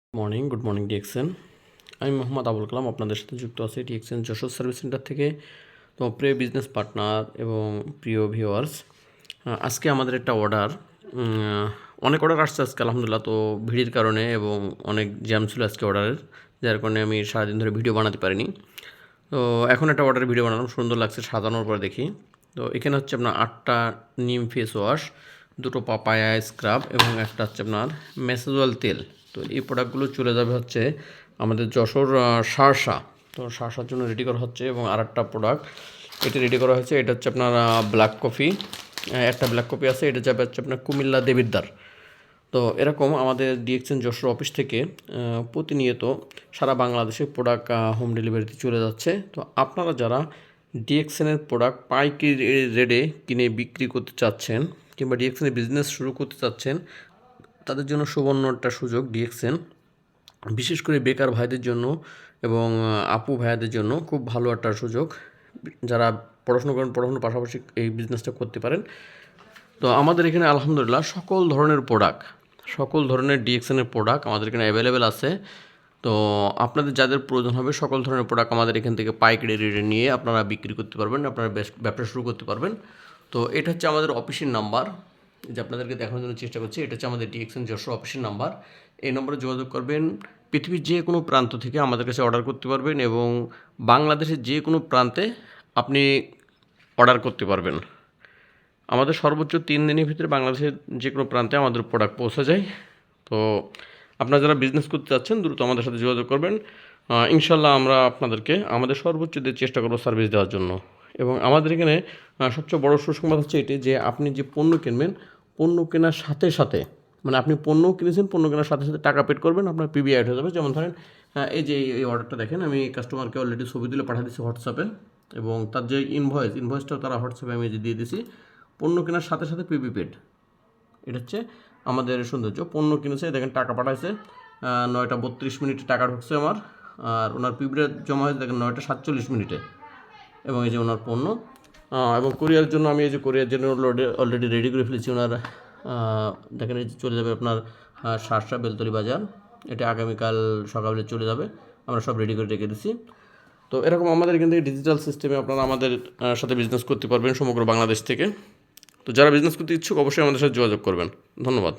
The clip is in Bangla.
Good morning DXN. আমি মোহাম্মদ আবুল কালাম আপনাদের সাথে যুক্ত আছি ডিএক্সএন যশোর সার্ভিস সেন্টার থেকে। তো প্রিয় বিজনেস পার্টনার এবং প্রিয় ভিউয়ার্স, আজকে আমাদের একটা অর্ডার, অনেক অর্ডার আসছে আজকে আলহামদুলিল্লাহ। তো ভিড়ের কারণে এবং অনেক জ্যাম ছিল আজকে অর্ডারের, যার কারণে আমি সারাদিন ধরে ভিডিও বানাতে পারিনি। তো এখন একটা অর্ডারের ভিডিও বানালাম, সুন্দর লাগছে সাজানোর পর দেখি। তো এখানে হচ্ছে আপনার 8টা নিম ফেস ওয়াশ, 2টো পাপায়া স্ক্রাব এবং একটা হচ্ছে আপনার মেসেজওয়াল তেল। তো এই প্রোডাক্টগুলো চলে যাবে হচ্ছে আমাদের যশোর শার্শা। তো শার্শার জন্য রেডি করা হচ্ছে। এবং আর একটা প্রোডাক্ট এটা রেডি করা হয়েছে, এটা হচ্ছে আপনার ব্ল্যাক কফি। একটা ব্ল্যাক কফি আছে, এটা যাবে হচ্ছে আপনার কুমিল্লা দেবিদ্দার। তো এরকম আমাদের ডিএক্সএন যশোর অফিস থেকে প্রতিনিয়ত সারা বাংলাদেশে প্রোডাক্ট হোম ডেলিভারিতে চলে যাচ্ছে। তো আপনারা যারা ডিএক্সএনের প্রোডাক্ট পাইকারি রেটে কিনে বিক্রি করতে চাচ্ছেন কিংবা ডিএক্সএনের বিজনেস শুরু করতে চাচ্ছেন, তাদের জন্য সুবর্ণ একটা সুযোগ ডিএক্সএন। বিশেষ করে বেকার ভাইদের জন্য এবং আপু ভাইয়াদের জন্য খুব ভালো একটা সুযোগ। যারা পড়াশোনা করেন, পড়াশোনার পাশাপাশি এই বিজনেসটা করতে পারেন। তো আমাদের এখানে আলহামদুলিল্লাহ সকল ধরনের ডিএক্সএনের প্রোডাক্ট আমাদের এখানে অ্যাভেলেবেল আছে। তো আপনাদের যাদের প্রয়োজন হবে সকল ধরনের প্রোডাক্ট আমাদের এখান থেকে পাইকারি রেটে নিয়ে আপনারা বিক্রি করতে পারবেন, আপনারা ব্যবসা শুরু করতে পারবেন। তো এটা হচ্ছে আমাদের অফিসের নাম্বার, যে আপনাদেরকে দেখানোর জন্য চেষ্টা করছি। এটা হচ্ছে আমাদের ডিএক্সএন যশোর অফিসের নাম্বার। এই নম্বরে যোগাযোগ করবেন। পৃথিবীর যে কোনো প্রান্ত থেকে আমাদের কাছে অর্ডার করতে পারবেন এবং বাংলাদেশের যে কোনো প্রান্তে আপনি অর্ডার করতে পারবেন। আমাদের সর্বোচ্চ 3 দিনের ভিতরে বাংলাদেশের যে কোনো প্রান্তে আমাদের প্রোডাক্ট পৌঁছে যায়। তো আপনারা যারা বিজনেস করতে চাচ্ছেন দ্রুত আমাদের সাথে যোগাযোগ করবেন। ইনশাল্লাহ আমরা আপনাদেরকে আমাদের সর্বোচ্চ দিয়ে চেষ্টা করবো সার্ভিস দেওয়ার জন্য। এবং আমাদের এখানে সবচেয়ে বড় সুসংবাদ হচ্ছে এটি, যে আপনি যে পণ্য কিনবেন, পণ্য কেনার সাথে সাথে, মানে আপনি পণ্যও কিনেছেন, পণ্য কেনার সাথে সাথে টাকা পেড করবেন, আপনার পিবি অ্যাড হয়ে যাবে। যেমন ধরেন এই যে এই অর্ডারটা দেখেন, আমি কাস্টমারকে অলরেডি ছবি তুলে পাঠিয়ে দিচ্ছি হোয়াটসঅ্যাপে, এবং তার যে ইনভয়েসটাও তারা হোয়াটসঅ্যাপে আমি যে দিয়ে দিছি। পণ্য কেনার সাথে সাথে পিবি পেড, এটা হচ্ছে আমাদের সৌন্দর্য। পণ্য কিনেছে, দেখেন টাকা পাঠাইছে 9টা 32 মিনিটে টাকা ঢুকছে আমার, আর ওনার পিবিটা জমা হয়েছে দেখেন 9টা 47 মিনিটে। এবং এই যে ওনার পণ্য, এবং কোরিয়ার জন্য আমি এই যে কোরিয়ার জন্য অলরেডি রেডি করে ফেলেছি ওনার। দেখেন এই যে চলে যাবে আপনার শার্শা বেলতলি বাজার, এটা আগামীকাল সকালে চলে যাবে। আমরা সব রেডি করে রেখে দিচ্ছি। তো এরকম আমাদের এখান থেকে ডিজিটাল সিস্টেমে আপনারা আমাদের সাথে বিজনেস করতে পারবেন সমগ্র বাংলাদেশ থেকে। তো যারা বিজনেস করতে ইচ্ছুক অবশ্যই আমাদের সাথে যোগাযোগ করবেন। ধন্যবাদ।